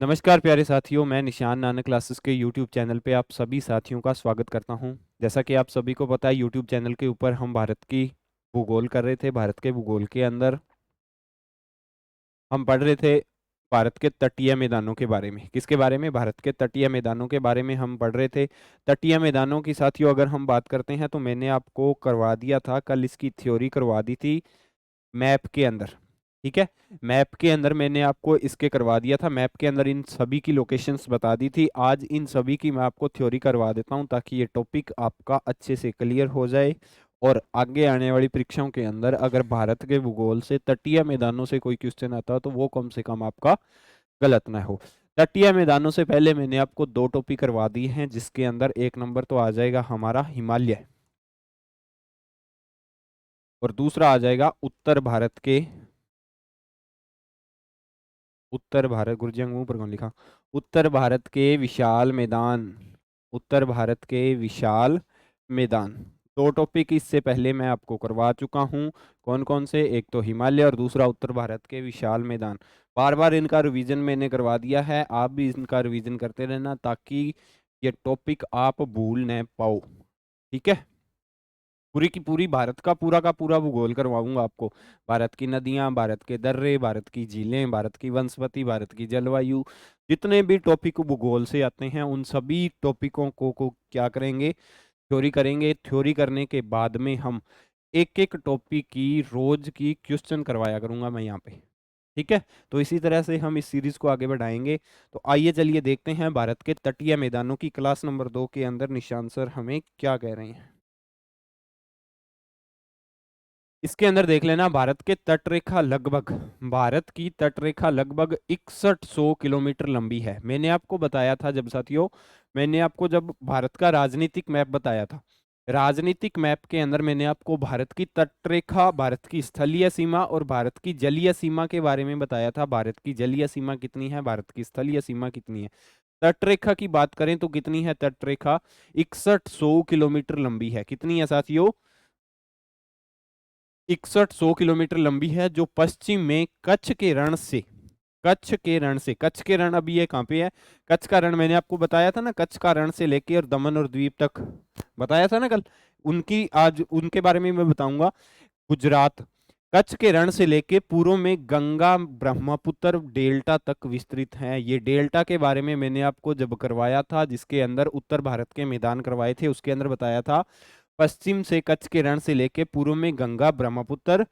नमस्कार प्यारे साथियों, मैं निशान नानक क्लासेस के यूट्यूब चैनल पे आप सभी साथियों का स्वागत करता हूं। जैसा कि आप सभी को पता है, यूट्यूब चैनल के ऊपर हम भारत की भूगोल कर रहे थे। भारत के भूगोल के अंदर हम पढ़ रहे थे भारत के तटीय मैदानों के बारे में। किसके बारे में? भारत के तटीय मैदानों के बारे में हम पढ़ रहे थे। तटीय मैदानों की साथियों अगर हम बात करते हैं तो मैंने आपको करवा दिया था, कल इसकी थ्योरी करवा दी थी मैप के अंदर। ठीक है, मैप के अंदर मैंने आपको इसके करवा दिया था। मैप के अंदर इन सभी की लोकेशंस बता दी थी। आज इन सभी की मैं आपको थ्योरी करवा देता हूं ताकि ये टॉपिक आपका अच्छे से क्लियर हो जाए और आगे आने वाली परीक्षाओं के अंदर अगर भारत के भूगोल से तटीय मैदानों से कोई क्वेश्चन आता है तो वो कम से कम आपका गलत ना हो। तटीय मैदानों से पहले मैंने आपको दो टॉपिक करवा दिए हैं, जिसके अंदर एक नंबर तो आ जाएगा हमारा हिमालय और दूसरा आ जाएगा उत्तर भारत गुरजंग मुंह पर कौन लिखा, उत्तर भारत के विशाल मैदान, उत्तर भारत के विशाल मैदान। दो टॉपिक इससे पहले मैं आपको करवा चुका हूं। कौन कौन से? एक तो हिमालय और दूसरा उत्तर भारत के विशाल मैदान। बार बार इनका रिवीजन मैंने करवा दिया है, आप भी इनका रिवीजन करते रहना ताकि ये टॉपिक आप भूल न पाओ। ठीक है, पूरी की पूरी भारत का पूरा भूगोल करवाऊंगा आपको। भारत की नदियां, भारत के दर्रे, भारत की झीलें, भारत की वनस्पति, भारत की जलवायु, जितने भी टॉपिक भूगोल से आते हैं उन सभी टॉपिकों को क्या करेंगे? थ्योरी करेंगे। थ्योरी करने के बाद में हम एक एक टॉपिक की रोज की क्वेश्चन करवाया करूंगा मैं यहाँ पे। ठीक है, तो इसी तरह से हम इस सीरीज को आगे बढ़ाएंगे। तो आइए चलिए देखते हैं भारत के तटीय मैदानों की क्लास नंबर 2 के अंदर निशान सर हमें क्या कह रहे हैं। इसके अंदर देख लेना, भारत की तटरेखा लगभग 6100 किलोमीटर लंबी है। मैंने आपको बताया था जब साथियों, मैंने आपको जब भारत का राजनीतिक मैप बताया था, राजनीतिक मैप के अंदर मैंने आपको भारत की तटरेखा, भारत की स्थलीय सीमा और भारत की जलीय सीमा के बारे में बताया था। भारत की जलीय सीमा कितनी है, भारत की स्थलीय सीमा कितनी है। तटरेखा की बात करें तो कितनी है तटरेखा? 6100 किलोमीटर लंबी है। कितनी है साथियों? 6100 किलोमीटर लंबी है, जो पश्चिम में कच्छ के रण अभी ये कहाँ पे है? कच्छ का रण मैंने आपको बताया था ना, कच्छ का रण से लेके और दमन और द्वीप तक बताया था ना कल। उनकी आज उनके बारे में मैं बताऊंगा। गुजरात, कच्छ के रण से लेके पूर्व में गंगा ब्रह्मपुत्र डेल्टा तक विस्तृत है। ये डेल्टा के बारे में मैंने आपको जब करवाया था, जिसके अंदर उत्तर भारत के मैदान करवाए थे, उसके अंदर बताया था पश्चिम से कच्छ के रण से लेके पूर्व में गंगा ब्रह्मपुत्र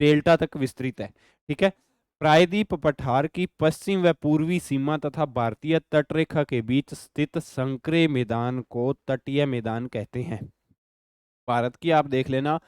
डेल्टा तक विस्तृत है। ठीक है, प्रायद्वीप पठार की पश्चिम व पूर्वी सीमा तथा भारतीय तटरेखा के बीच स्थित संकरे मैदान को तटीय मैदान कहते हैं। भारत की आप देख लेना,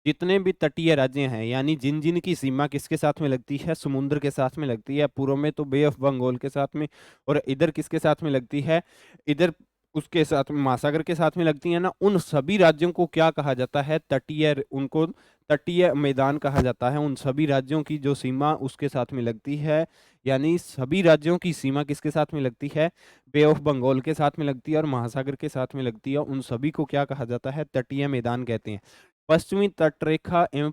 जितने भी तटीय राज्य हैं, यानी जिन जिन की सीमा किसके साथ में लगती है? समुद्र के साथ में लगती है। पूर्व में तो बे ऑफ बंगाल के साथ में, और इधर किसके साथ में लगती है? इधर उसके साथ में महासागर के साथ में लगती है ना। उन सभी राज्यों को क्या कहा जाता है? तटीय, उनको तटीय मैदान कहा जाता है। उन सभी राज्यों की जो सीमा उसके साथ में लगती है, यानी सभी राज्यों की सीमा किसके साथ में लगती है? बे ऑफ बंगाल के साथ में लगती है और महासागर के साथ में लगती है। उन सभी को क्या कहा जाता है? तटीय मैदान कहते हैं। पश्चिमी तटरेखा एवं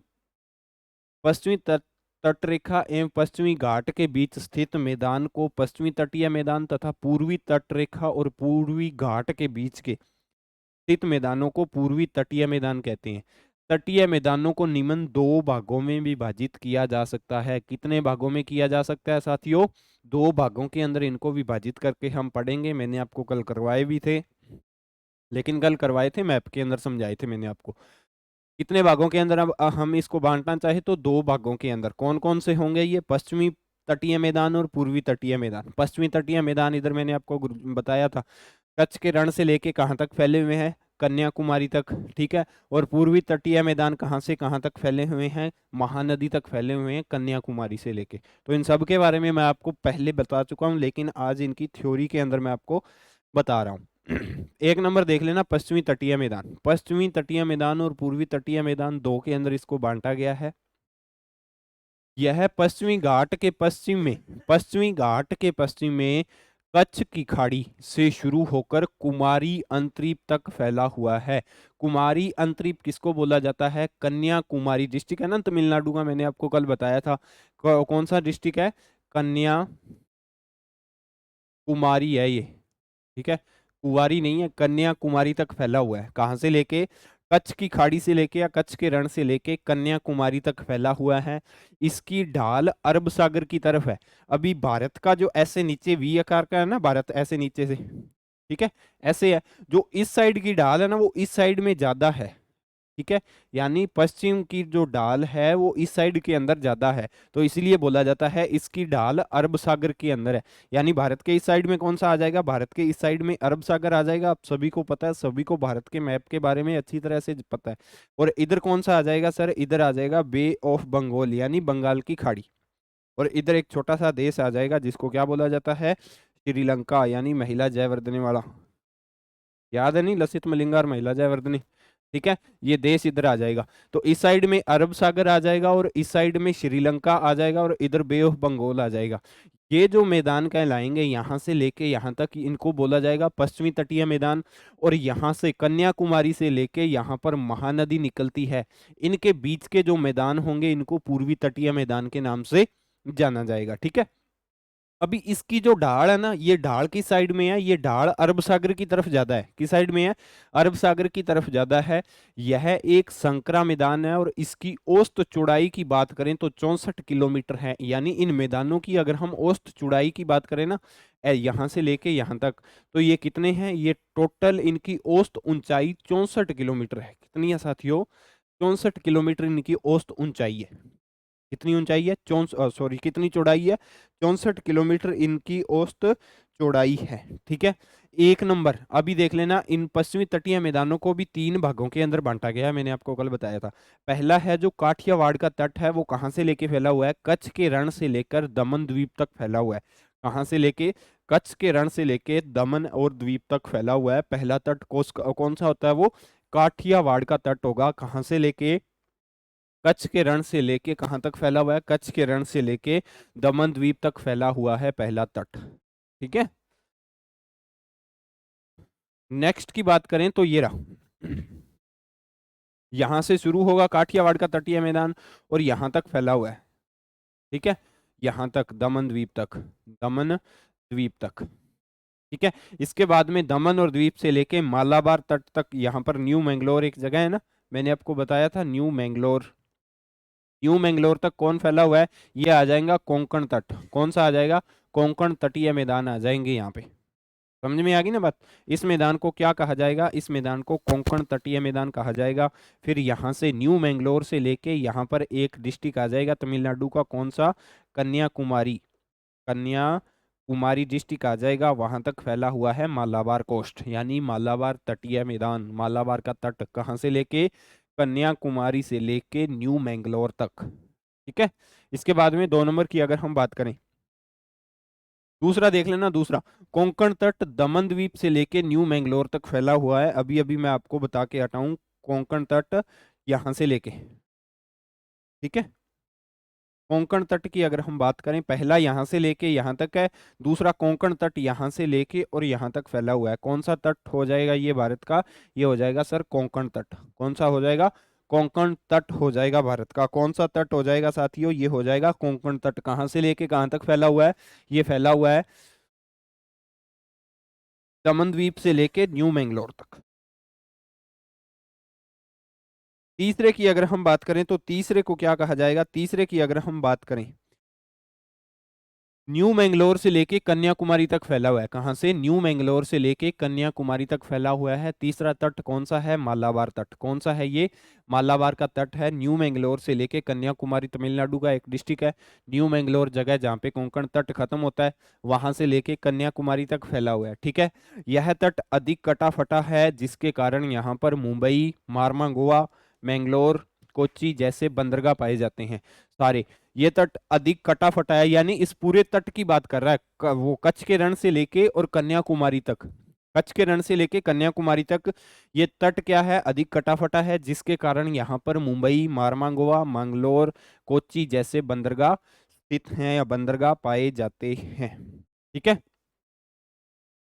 पश्चिमी तट तटरेखा एवं पश्चिमी घाट के बीच स्थित मैदान को पश्चिमी तटीय मैदान तथा पूर्वी तटरेखा और पूर्वी घाट के बीच के स्थित मैदानों को पूर्वी तटीय मैदान कहते हैं। तटीय मैदानों को निम्न दो भागों में विभाजित किया जा सकता है। कितने भागों में किया जा सकता है साथियों? दो भागों के अंदर इनको विभाजित करके हम पढ़ेंगे। मैंने आपको कल करवाए भी थे, लेकिन कल करवाए थे मैप के अंदर समझाए थे मैंने आपको। कितने भागों के अंदर? अब हम इसको बांटना चाहे तो दो भागों के अंदर। कौन कौन से होंगे ये? पश्चिमी तटीय मैदान और पूर्वी तटीय मैदान। पश्चिमी तटीय मैदान इधर मैंने आपको बताया था, कच्छ के रण से लेके कहाँ तक फैले हुए हैं? कन्याकुमारी तक। ठीक है, और पूर्वी तटीय मैदान कहाँ से कहाँ तक फैले हुए हैं? महानदी तक फैले हुए हैं, कन्याकुमारी से लेके। तो इन सब के बारे में मैं आपको पहले बता चुका हूँ, लेकिन आज इनकी थ्योरी के अंदर मैं आपको बता रहा हूँ। एक नंबर देख लेना, पश्चिमी तटीय मैदान। पश्चिमी तटीय मैदान और पूर्वी तटीय मैदान दो के अंदर इसको बांटा गया है। यह पश्चिमी घाट के पश्चिम में कच्छ की खाड़ी से शुरू होकर कुमारी अंतरीप तक फैला हुआ है। कुमारी अंतरीप किसको बोला जाता है? कन्याकुमारी डिस्ट्रिक्ट है ना तमिलनाडु का, मैंने आपको कल बताया था। कौन सा डिस्ट्रिक्ट है? कन्या कुमारी है ये, ठीक है, कुवारी नहीं है, कन्याकुमारी तक फैला हुआ है। कहाँ से लेके, कच्छ की खाड़ी से लेके या कच्छ के रण से लेके कन्याकुमारी तक फैला हुआ है। इसकी ढाल अरब सागर की तरफ है। अभी भारत का जो ऐसे नीचे वी आकार का है ना, भारत ऐसे नीचे से, ठीक है, ऐसे है, जो इस साइड की ढाल है ना वो इस साइड में ज्यादा है, ठीक है, यानी पश्चिम की जो ढाल है वो इस साइड के अंदर ज्यादा है, तो इसलिए बोला जाता है इसकी ढाल अरब सागर के अंदर है। यानी भारत के इस साइड में कौन सा आ जाएगा, भारत के इस साइड में अरब सागर आ जाएगा। आप सभी को पता है, सभी को भारत के मैप के बारे में अच्छी तरह से पता है। और इधर कौन सा आ जाएगा सर, इधर आ जाएगा बे ऑफ बंगाल यानी बंगाल की खाड़ी। और इधर एक छोटा सा देश आ जाएगा जिसको क्या बोला जाता है, श्रीलंका, यानी महिला जयवर्धने वाला, याद है नहीं, लसित मलिंगा और महिला जयवर्धने, ठीक है, ये देश इधर आ जाएगा। तो इस साइड में अरब सागर आ जाएगा और इस साइड में श्रीलंका आ जाएगा और इधर बे ऑफ बंगाल आ जाएगा। ये जो मैदान कहलाएंगे यहाँ से लेके यहाँ तक, इनको बोला जाएगा पश्चिमी तटीय मैदान। और यहाँ से कन्याकुमारी से लेके यहाँ पर महानदी निकलती है, इनके बीच के जो मैदान होंगे इनको पूर्वी तटीय मैदान के नाम से जाना जाएगा, ठीक है। अभी इसकी जो ढाल है ना, ये ढाल किस साइड में है, ये ढाल अरब सागर की तरफ ज्यादा है। किस साइड में है, अरब सागर की तरफ ज्यादा है। यह एक संकरा मैदान है और इसकी औसत चौड़ाई की बात करें तो 64 किलोमीटर है। यानी इन मैदानों की अगर हम औसत चौड़ाई की बात करें ना, यहाँ से लेके यहाँ तक, तो ये कितने हैं, ये टोटल इनकी औसत ऊंचाई 64 किलोमीटर है। कितनी है साथियों, 64 किलोमीटर इनकी औसत ऊंचाई है। कितनी ऊंचाई है, सॉरी कितनी चौड़ाई है, 64 किलोमीटर इनकी औसत चौड़ाई है, ठीक है। एक नंबर, अभी देख लेना, इन पश्चिमी तटीय मैदानों को भी 3 भागों के अंदर बांटा गया है, मैंने आपको कल बताया था। पहला है जो काठियावाड़ का तट है, वो कहाँ से लेके फैला हुआ है, कच्छ के रण से लेकर दमन द्वीप तक फैला हुआ है। कहाँ से लेके, कच्छ के रण से लेके दमन और द्वीप तक फैला हुआ है। पहला तट कौन सा होता है, वो काठियावाड़ का तट होगा। कहाँ से लेके, कच्छ के रण से लेके कहां तक फैला हुआ है, कच्छ के रण से लेके दमन द्वीप तक फैला हुआ है पहला तट, ठीक है। नेक्स्ट की बात करें तो ये रहा, यहां से शुरू होगा काठियावाड़ का तटीय मैदान और यहां तक फैला हुआ है, ठीक है, यहां तक दमन द्वीप तक, दमन द्वीप तक, ठीक है। इसके बाद में दमन और द्वीप से लेके मालाबार तट तक, यहाँ पर न्यू मैंगलोर एक जगह है ना, मैंने आपको बताया था न्यू मैंगलोर, न्यू मैंगलोर तक कौन फैला हुआ है, ये आ जाएगा कोंकण तट। कौन सा आ जाएगा, कोंकण तटीय मैदान आ जाएंगे यहाँ पे। समझ में आ गई ना बात। इस मैदान को क्या कहा जाएगा, इस मैदान को कोंकण तटीय मैदान कहा जाएगा। फिर यहाँ से न्यू मैंगलोर से लेके यहाँ पर एक डिस्ट्रिक्ट आ जाएगा तमिलनाडु का, कौन सा, कन्याकुमारी, कन्याकुमारी डिस्ट्रिक्ट आ जाएगा। वहां तक फैला हुआ है मालाबार कोस्ट यानी मालाबार तटीय मैदान। मालाबार का तट कहाँ से लेके, कन्याकुमारी से लेके न्यू मैंगलोर तक, ठीक है। इसके बाद में 2 नंबर की अगर हम बात करें, दूसरा देख लेना, दूसरा कोंकण तट दमन द्वीप से लेके न्यू मैंगलोर तक फैला हुआ है। अभी अभी मैं आपको बता के हटाऊं, कोंकण तट यहां से लेके, ठीक है। कोंकण तट की अगर हम बात करें, पहला यहां से लेके यहां तक है, दूसरा कोंकण तट यहां से लेके और यहां तक फैला हुआ है। कौन सा तट हो जाएगा ये भारत का, ये हो जाएगा सर कोंकण तट। कौन सा हो जाएगा, कोंकण तट हो जाएगा भारत का। कौन सा तट हो जाएगा साथियों, ये हो जाएगा कोंकण तट। कहां से लेके कहां तक फैला हुआ है, ये फैला हुआ है दमन द्वीप से लेके न्यू मैंगलोर तक। तीसरे की अगर हम बात करें तो तीसरे को क्या कहा जाएगा, तीसरे की अगर हम बात करें, न्यू मैंगलोर से लेके कन्याकुमारी तक फैला हुआ है। कहां से, न्यू मैंगलोर से लेके कन्याकुमारी तक फैला हुआ है। तीसरा तट कौन सा है, मालाबार तट। कौन सा है ये, मालाबार का तट है। न्यू मैंगलोर से लेके कन्याकुमारी तमिलनाडु का एक डिस्ट्रिक्ट है। न्यू मैंगलोर जगह जहाँ पे कोंकण तट खत्म होता है, वहां से लेके कन्याकुमारी तक फैला हुआ है, ठीक है। यह तट अधिक कटा फटा है, जिसके कारण यहाँ पर मुंबई, मारमागोवा, मैंगलोर, कोच्चि जैसे बंदरगाह पाए जाते हैं सारे। ये तट अधिक कटा फटा है, यानी इस पूरे तट की बात कर रहा है, वो कच्छ के रण से लेके और कन्याकुमारी तक, कच्छ के रण से लेके कन्याकुमारी तक ये तट क्या है, अधिक कटा फटा है, जिसके कारण यहाँ पर मुंबई, मारमागोवा, मंगलोर, कोच्चि जैसे बंदरगाह स्थित हैं या बंदरगाह पाए जाते हैं, ठीक है।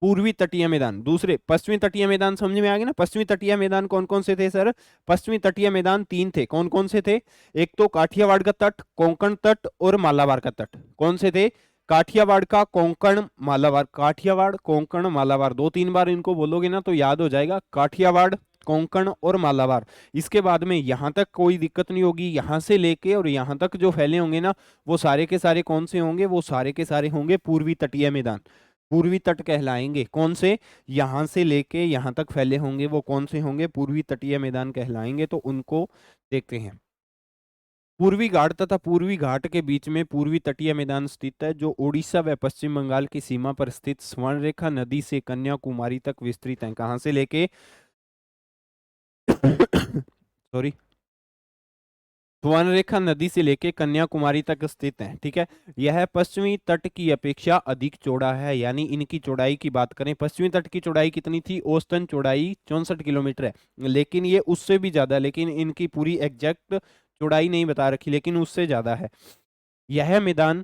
पूर्वी तटीय मैदान, दूसरे पश्चिमी तटीय मैदान समझ में आ गए ना। पश्चिमी तटीय मैदान कौन कौन से थे सर, पश्चिमी तटीय मैदान 3 थे। कौन कौन से थे, एक तो काठियावाड़ का तट, कोंकण तट और मालाबार का तट। कौन से थे, काठियावाड़ का कोंकण मालाबार, काठियावाड़ कोंकण मालाबार, 2-3 बार इनको बोलोगे ना तो याद हो जाएगा, काठियावाड़ कोंकण और मालाबार। इसके बाद में यहाँ तक कोई दिक्कत नहीं होगी, यहाँ से लेके और यहाँ तक जो फैले होंगे ना वो सारे के सारे कौन से होंगे, वो सारे के सारे होंगे पूर्वी तटीय मैदान, पूर्वी तट कहलाएंगे। कौन से, यहाँ से लेके यहाँ तक फैले होंगे वो कौन से होंगे, पूर्वी तटीय मैदान कहलाएंगे। तो उनको देखते हैं। पूर्वी घाट तथा पूर्वी घाट के बीच में पूर्वी तटीय मैदान स्थित है, जो उड़ीसा व पश्चिम बंगाल की सीमा पर स्थित स्वर्णरेखा नदी से कन्याकुमारी तक विस्तृत है। कहां से लेके सॉरी, स्वर्णरेखा नदी से लेके कन्याकुमारी तक स्थित है। ठीक है, यह पश्चिमी तट की अपेक्षा अधिक चौड़ा है, यानी इनकी चौड़ाई की बात करें, पश्चिमी तट की चौड़ाई कितनी थी, औसतन चौड़ाई 64 किलोमीटर है, लेकिन ये उससे भी ज्यादा, लेकिन इनकी पूरी एग्जैक्ट चौड़ाई नहीं बता रखी, लेकिन उससे ज्यादा है। यह मैदान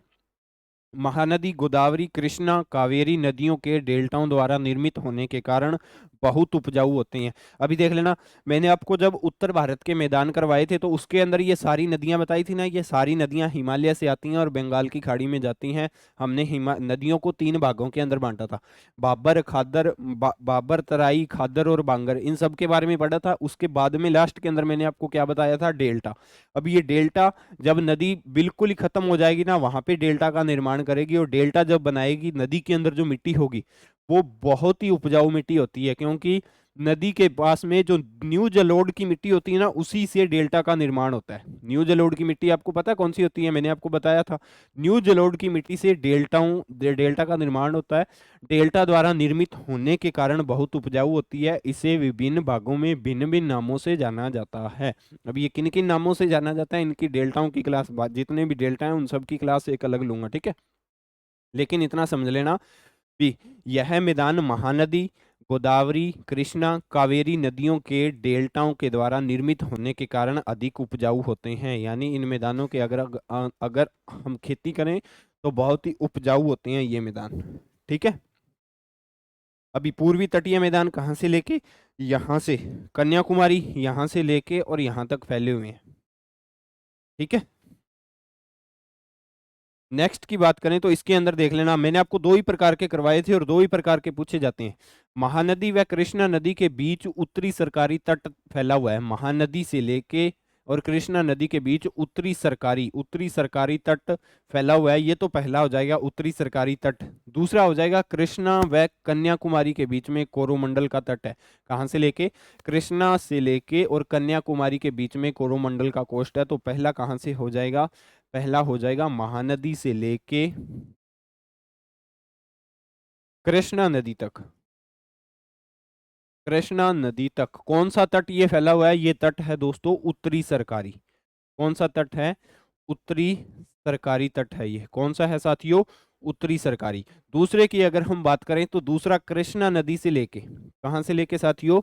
महानदी गोदावरी कृष्णा कावेरी नदियों के डेल्टाओं द्वारा निर्मित होने के कारण बहुत उपजाऊ होते हैं। अभी देख लेना, मैंने आपको जब उत्तर भारत के मैदान करवाए थे तो उसके अंदर ये सारी नदियां बताई थी ना, ये सारी नदियां हिमालय से आती हैं और बंगाल की खाड़ी में जाती हैं। हमने नदियों को 3 भागों के अंदर बांटा था, बाबर खादर बाबर तराई खादर और बांगर, इन सब के बारे में पढ़ा था। उसके बाद में लास्ट के अंदर मैंने आपको क्या बताया था, डेल्टा। अब ये डेल्टा जब नदी बिल्कुल ही खत्म हो जाएगी ना, वहां पे डेल्टा का निर्माण करेगी, और डेल्टा जब बनाएगी, नदी के अंदर जो मिट्टी होगी वो बहुत ही उपजाऊ मिट्टी होती है, क्योंकि नदी के पास में जो न्यू जलोढ़ की मिट्टी होती है ना, उसी से डेल्टा का निर्माण होता है। न्यू जलोढ़ की मिट्टी आपको पता है कौन सी होती है, मैंने आपको बताया था, न्यू जलोढ़ की मिट्टी से डेल्टा का निर्माण होता है। डेल्टा द्वारा निर्मित होने के कारण बहुत उपजाऊ होती है, इसे विभिन्न भागों में भिन्न भिन्न नामों से जाना जाता है। अब ये किन किन नामों से जाना जाता है, इनकी डेल्टाओं की क्लास, जितने भी डेल्टा हैं उन सब की क्लास एक अलग लूंगा, ठीक है। लेकिन इतना समझ लेना भी, यह मैदान महानदी गोदावरी कृष्णा कावेरी नदियों के डेल्टाओं के द्वारा निर्मित होने के कारण अधिक उपजाऊ होते हैं, यानी इन मैदानों के अगर हम खेती करें तो बहुत ही उपजाऊ होते हैं ये मैदान, ठीक है। अभी पूर्वी तटीय मैदान कहाँ से लेके, यहाँ से कन्याकुमारी, यहाँ से लेके और यहाँ तक फैले हुए हैं, ठीक है। नेक्स्ट की बात करें तो इसके अंदर देख लेना, मैंने आपको 2 ही प्रकार के करवाए थे और 2 ही प्रकार के पूछे जाते हैं। महानदी व कृष्णा नदी के बीच उत्तरी सरकारी तट फैला हुआ है, महानदी से लेके और कृष्णा नदी के बीच उत्तरी सरकारी तट फैला हुआ है। ये तो पहला हो जाएगा उत्तरी सरकारी तट। दूसरा हो जाएगा कृष्णा व कन्याकुमारी के बीच में कोरोमंडल का तट है। कहाँ से लेके, कृष्णा से लेके और कन्याकुमारी के बीच में कोरोमंडल का कोस्ट है। तो पहला कहाँ से हो जाएगा, पहला हो जाएगा महानदी से लेके कृष्णा नदी तक। कृष्णा नदी तक कौन सा तट ये फैला हुआ है, ये तट है दोस्तों उत्तरी सरकारी। कौन सा तट है, उत्तरी सरकारी तट है। ये कौन सा है साथियों, उत्तरी सरकारी। दूसरे की अगर हम बात करें तो दूसरा कृष्णा नदी से लेके, कहां से लेके साथियों,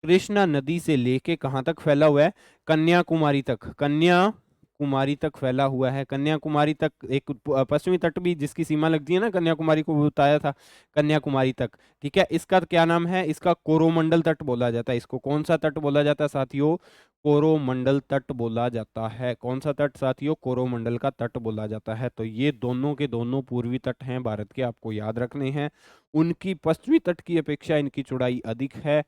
कृष्णा नदी से लेके कहां तक फैला हुआ है, कन्याकुमारी तक। कन्याकुमारी तक फैला हुआ है। कन्याकुमारी तक एक पश्चिमी तट भी जिसकी सीमा लगती है ना कन्याकुमारी को, बताया था कन्याकुमारी तक, ठीक है। इसका क्या नाम है, इसका कोरोमंडल तट बोला जाता है। इसको कौन सा तट बोला जाता है साथियों, कोरोमंडल तट बोला जाता है। कौन सा तट साथियों, कोरोमंडल का तट बोला जाता है। तो ये दोनों के दोनों पूर्वी तट हैं भारत के, आपको याद रखने हैं। उनकी पश्चिमी तट की अपेक्षा इनकी चौड़ाई अधिक है।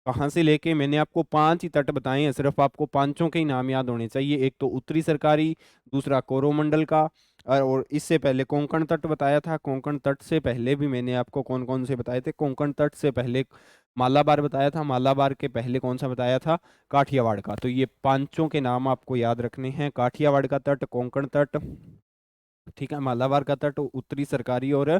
कहाँ से लेके, मैंने आपको 5 ही तट बताए हैं, सिर्फ आपको पांचों के ही नाम याद होने चाहिए। एक तो उत्तरी सरकारी, दूसरा कोरोमंडल का, और इससे पहले कोंकण तट बताया था। कोंकण तट से पहले भी मैंने आपको कौन कौन से बताए थे, कोंकण तट से पहले मालाबार बताया था, मालाबार के पहले कौन सा बताया था, काठियावाड़ का। तो ये पांचों के नाम आपको याद रखने हैं, काठियावाड़ का तट, कोंकण तट, ठीक है, मालाबार का तट, उत्तरी सरकारी और